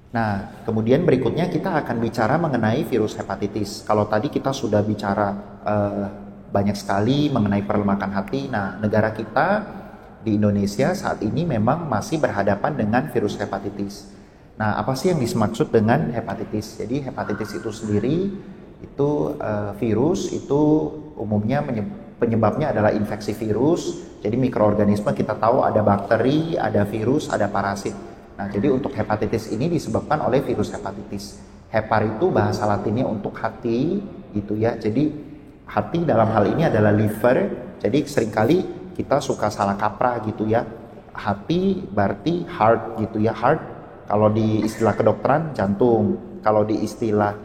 Nah, kemudian berikutnya kita akan bicara mengenai virus hepatitis. Kalau tadi kita sudah bicara banyak sekali mengenai perlemakan hati. Nah, negara kita di Indonesia saat ini memang masih berhadapan dengan virus hepatitis. Nah, apa sih yang dimaksud dengan hepatitis? Jadi hepatitis itu sendiri itu virus itu umumnya penyebabnya adalah infeksi virus. Jadi mikroorganisme kita tahu ada bakteri, ada virus, ada parasit. Nah, jadi untuk hepatitis ini disebabkan oleh virus hepatitis. Hepar itu bahasa latinnya untuk hati gitu ya. Jadi hati dalam hal ini adalah liver. Jadi seringkali kita suka salah kaprah gitu ya. Hati berarti heart gitu ya. Heart kalau di istilah kedokteran jantung. Kalau di istilah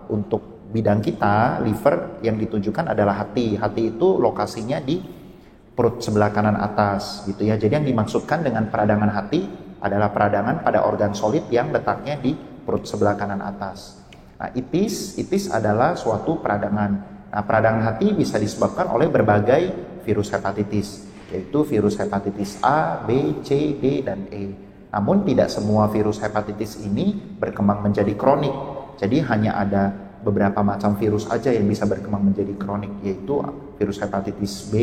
untuk bidang kita liver yang ditujukan adalah hati. Hati itu lokasinya di perut sebelah kanan atas gitu ya. Jadi yang dimaksudkan dengan peradangan hati adalah peradangan pada organ solid yang letaknya di perut sebelah kanan atas. Nah, itis adalah suatu peradangan. Nah, peradangan hati bisa disebabkan oleh berbagai virus hepatitis, yaitu virus hepatitis A, B, C, D, dan E. Namun tidak semua virus hepatitis ini berkembang menjadi kronik. Jadi hanya ada beberapa macam virus aja yang bisa berkembang menjadi kronik, yaitu virus hepatitis B,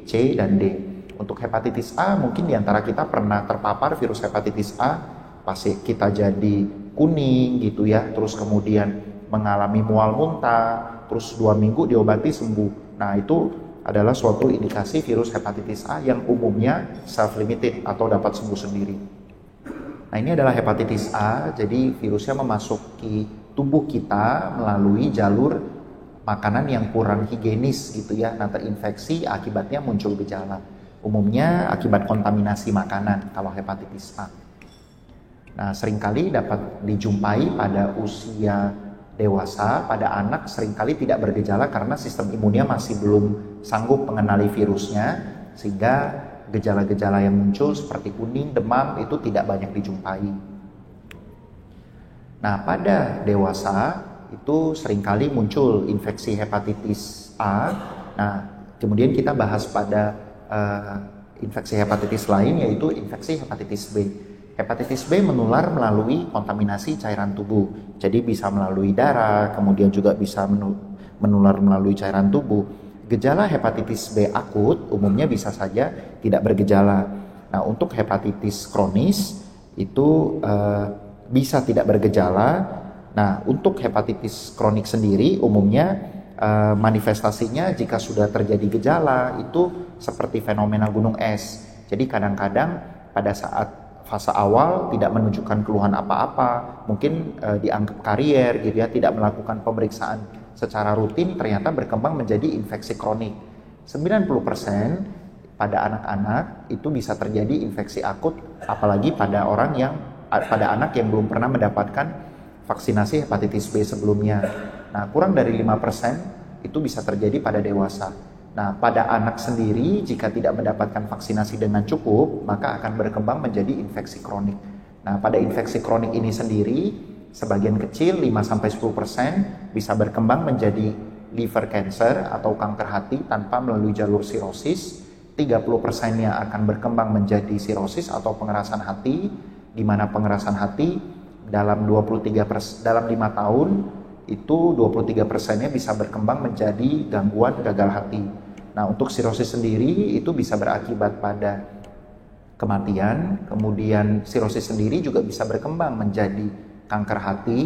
C, dan D. Untuk hepatitis A, mungkin diantara kita pernah terpapar virus hepatitis A, pasti kita jadi kuning gitu ya, terus kemudian mengalami mual muntah, terus 2 minggu diobati sembuh. Nah, itu adalah suatu indikasi virus hepatitis A yang umumnya self-limited atau dapat sembuh sendiri. Nah, ini adalah hepatitis A, jadi virusnya memasuki tubuh kita melalui jalur makanan yang kurang higienis gitu ya. Nah, terinfeksi akibatnya muncul gejala. Umumnya akibat kontaminasi makanan kalau hepatitis A. Nah, seringkali dapat dijumpai pada usia dewasa, pada anak seringkali tidak bergejala karena sistem imunnya masih belum sanggup mengenali virusnya, sehingga gejala-gejala yang muncul seperti kuning, demam itu tidak banyak dijumpai. Nah, pada dewasa itu seringkali muncul infeksi hepatitis A. Nah, kemudian kita bahas pada infeksi hepatitis lain, yaitu infeksi hepatitis B. Hepatitis B menular melalui kontaminasi cairan tubuh. Jadi bisa melalui darah, kemudian juga bisa menular melalui cairan tubuh. Gejala hepatitis B akut umumnya bisa saja tidak bergejala. Nah, untuk hepatitis kronis itu bisa tidak bergejala. Nah, untuk hepatitis kronik sendiri umumnya manifestasinya jika sudah terjadi gejala itu seperti fenomena gunung es. Jadi kadang-kadang pada saat fase awal tidak menunjukkan keluhan apa-apa, mungkin dianggap karier gitu ya, tidak melakukan pemeriksaan secara rutin, ternyata berkembang menjadi infeksi kronik. 90% pada anak-anak itu bisa terjadi infeksi akut, apalagi pada anak yang belum pernah mendapatkan vaksinasi hepatitis B sebelumnya. Nah, kurang dari 5% itu bisa terjadi pada dewasa. Nah, pada anak sendiri jika tidak mendapatkan vaksinasi dengan cukup, maka akan berkembang menjadi infeksi kronik. Nah, pada infeksi kronik ini sendiri, sebagian kecil 5-10% bisa berkembang menjadi liver cancer atau kanker hati tanpa melalui jalur sirosis. 30%-nya akan berkembang menjadi sirosis atau pengerasan hati, di mana pengerasan hati dalam 5 tahun itu 23%-nya bisa berkembang menjadi gangguan gagal hati. Nah, untuk sirosis sendiri itu bisa berakibat pada kematian, kemudian sirosis sendiri juga bisa berkembang menjadi kanker hati,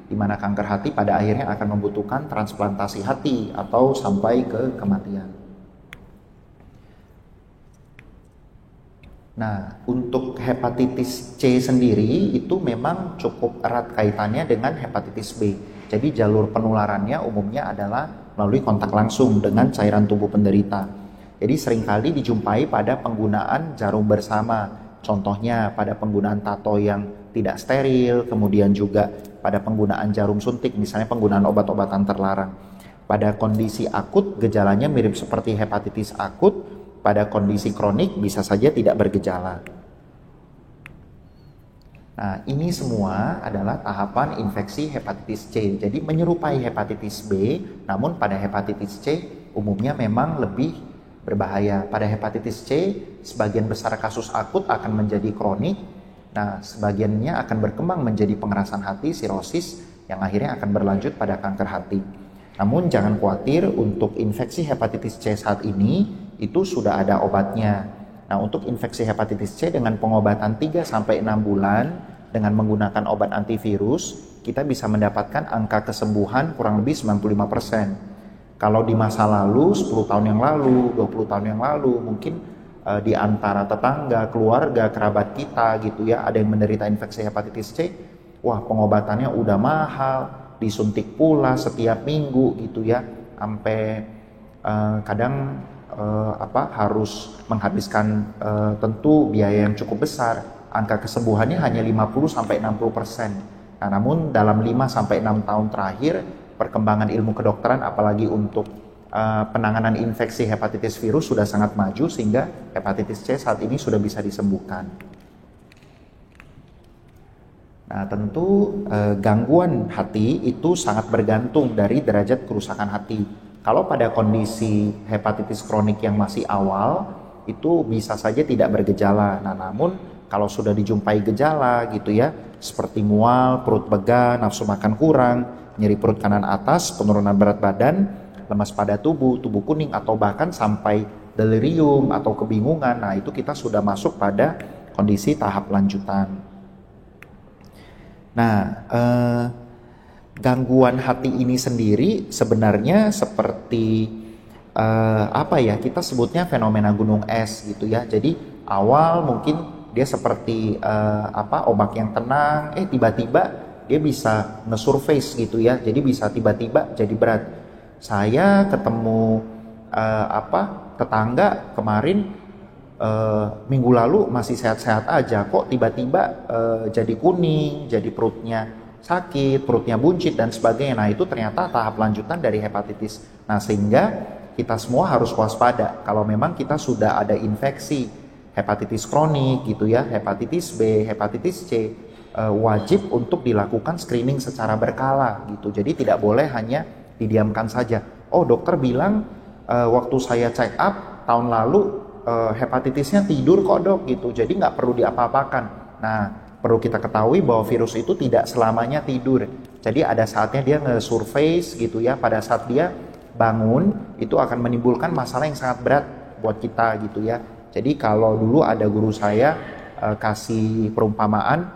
di mana kanker hati pada akhirnya akan membutuhkan transplantasi hati atau sampai ke kematian. Nah, untuk hepatitis C sendiri itu memang cukup erat kaitannya dengan hepatitis B. Jadi jalur penularannya umumnya adalah melalui kontak langsung dengan cairan tubuh penderita. Jadi seringkali dijumpai pada penggunaan jarum bersama. Contohnya pada penggunaan tato yang tidak steril, kemudian juga pada penggunaan jarum suntik, misalnya penggunaan obat-obatan terlarang. Pada kondisi akut, gejalanya mirip seperti hepatitis akut. Pada kondisi kronik bisa saja tidak bergejala. Nah, ini semua adalah tahapan infeksi hepatitis C. Jadi menyerupai hepatitis B, namun pada hepatitis C umumnya memang lebih berbahaya. Pada hepatitis C, sebagian besar kasus akut akan menjadi kronik, Nah, sebagiannya akan berkembang menjadi pengerasan hati, sirosis, yang akhirnya akan berlanjut pada kanker hati. Namun jangan khawatir, untuk infeksi hepatitis C saat ini itu sudah ada obatnya. Nah, untuk infeksi hepatitis C dengan pengobatan 3-6 bulan dengan menggunakan obat antivirus, kita bisa mendapatkan angka kesembuhan kurang lebih 95%. Kalau di masa lalu, 10 tahun yang lalu, 20 tahun yang lalu, mungkin di antara tetangga, keluarga, kerabat kita gitu ya, ada yang menderita infeksi hepatitis C, wah pengobatannya udah mahal, disuntik pula setiap minggu gitu ya, sampai kadang harus menghabiskan tentu biaya yang cukup besar. Angka kesembuhannya hanya 50-60%. Nah, namun dalam 5-6 tahun terakhir, perkembangan ilmu kedokteran apalagi untuk penanganan infeksi hepatitis virus sudah sangat maju, sehingga hepatitis C saat ini sudah bisa disembuhkan. Nah, tentu gangguan hati itu sangat bergantung dari derajat kerusakan hati. Kalau pada kondisi hepatitis kronik yang masih awal, itu bisa saja tidak bergejala. Nah, namun kalau sudah dijumpai gejala gitu ya, seperti mual, perut pegal, nafsu makan kurang, nyeri perut kanan atas, penurunan berat badan, lemas pada tubuh kuning, atau bahkan sampai delirium atau kebingungan, nah itu kita sudah masuk pada kondisi tahap lanjutan. Nah, gangguan hati ini sendiri sebenarnya seperti kita sebutnya fenomena gunung es gitu ya. Jadi awal mungkin dia seperti ombak yang tenang, tiba-tiba dia bisa nge-surface gitu ya. Jadi bisa tiba-tiba jadi berat. Saya ketemu tetangga kemarin minggu lalu masih sehat-sehat aja, kok tiba-tiba jadi kuning, jadi perutnya sakit, perutnya buncit dan sebagainya. Nah, itu ternyata tahap lanjutan dari hepatitis. Nah, sehingga kita semua harus waspada kalau memang kita sudah ada infeksi hepatitis kronik gitu ya, hepatitis B, hepatitis C, wajib untuk dilakukan screening secara berkala gitu. Jadi tidak boleh hanya didiamkan saja. Oh, dokter bilang waktu saya check up tahun lalu hepatitisnya tidur kok dok gitu, jadi nggak perlu diapa-apakan. Nah, perlu kita ketahui bahwa virus itu tidak selamanya tidur. Jadi ada saatnya dia nge-surface gitu ya, pada saat dia bangun itu akan menimbulkan masalah yang sangat berat buat kita gitu ya. Jadi kalau dulu ada guru saya kasih perumpamaan,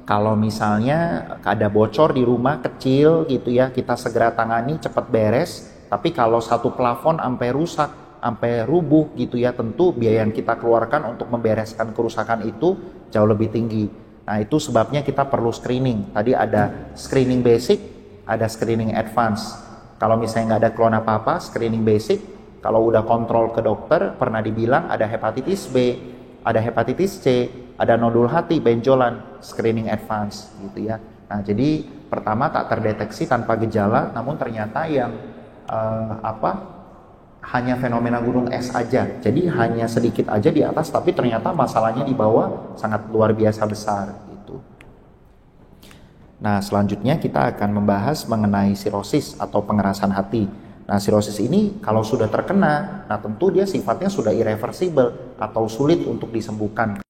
kalau misalnya ada bocor di rumah kecil gitu ya, kita segera tangani, cepat beres. Tapi kalau satu plafon sampai rusak, sampai rubuh gitu ya, tentu biaya yang kita keluarkan untuk membereskan kerusakan itu jauh lebih tinggi. Nah, itu sebabnya kita perlu screening. Tadi ada screening basic, ada screening advance. Kalau misalnya nggak ada keluhan apa-apa, screening basic. Kalau udah kontrol ke dokter, pernah dibilang ada hepatitis B, ada hepatitis C, ada nodul hati, benjolan, screening advance gitu ya. Nah, jadi pertama tak terdeteksi tanpa gejala, namun ternyata yang hanya fenomena gunung es aja. Jadi hanya sedikit aja di atas, tapi ternyata masalahnya di bawah sangat luar biasa besar gitu. Nah, selanjutnya kita akan membahas mengenai sirosis atau pengerasan hati. Nah, sirosis ini kalau sudah terkena, nah tentu dia sifatnya sudah irreversible atau sulit untuk disembuhkan.